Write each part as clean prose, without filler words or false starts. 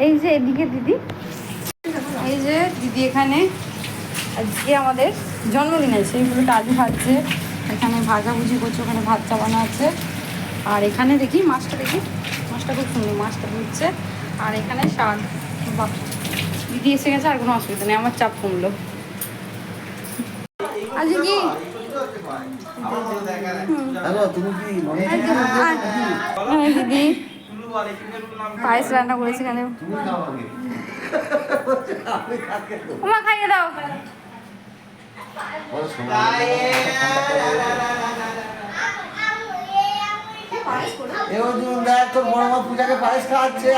এই যে এদিকে দিদি, এই যে দিদি এখানে আজকে আমাদের জন্মদিন আছে, সেইগুলো আলু ভাজছে, এখানে ভাজাভুজি করছে, ওখানে ভাত চাপানো আছে। আর এখানে দেখি মাছটা, দেখি মাছটা খুব সুন্দর, মাছটা ধুচ্ছে। আর এখানে শাক, বাহ দিদি এসে গেছে, আর কোনো অসুবিধা নেই, আমার চাপ কমলো। আজকে কি দিদি পায়েস রান্না করেছে এখানে, ওমা খাইয়ে দাও। তোর বড় মা পূজাকে পায়েস খাওয়াচ্ছে।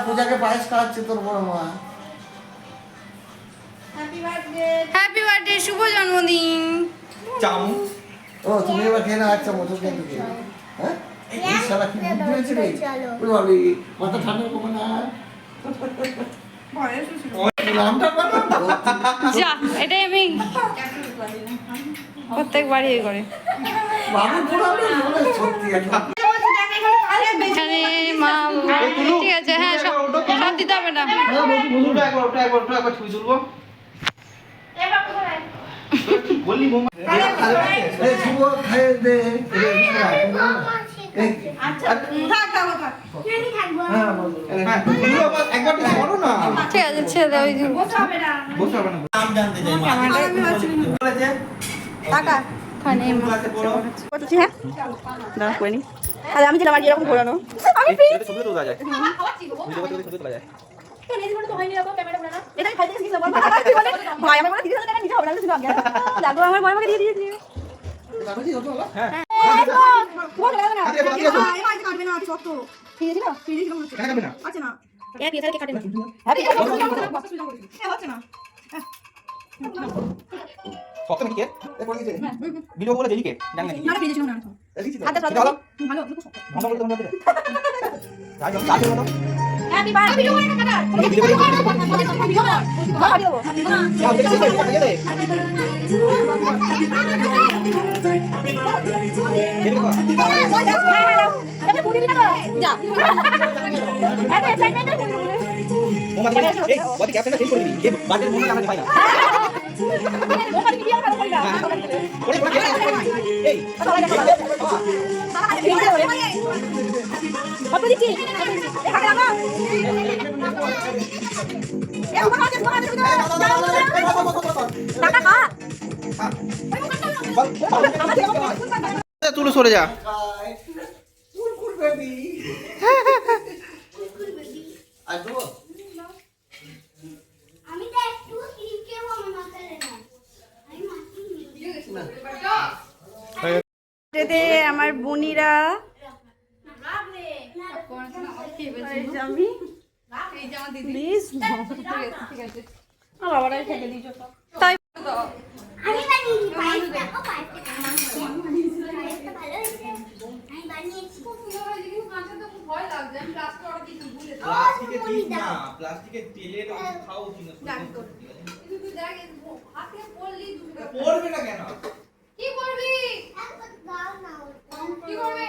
পূজাকে পায়েস খাওয়াচ্ছে তোর বড় মা। হ্যাপি বার্থডে, শুভ জন্মদিন। ও তুমি এবার খেয়ে না, আচ্ছা মতো খেয়ে দিকে। হ্যাঁ এই শালা কি বুদ্ধি হয়েছে রে? ওরে বাবা, মাথা ঠান্ডা করবে না। যা, এটাই আমি প্রত্যেকবারই এ করে। এখানে মা, ঠিক আছে, হ্যাঁ সব দিতে হবে না। ঠিক আছে, ছেড়ে দাও। আমি ছিলাম এরকম ঘোরানো, ভিডিও করে দেরিকে জানি না তুলো সরে যা। আমার বোনিরা তাই প্লাস্টিকের তেলের খাও কিনা পড়বে না কেন? কি করবি? কি করবে?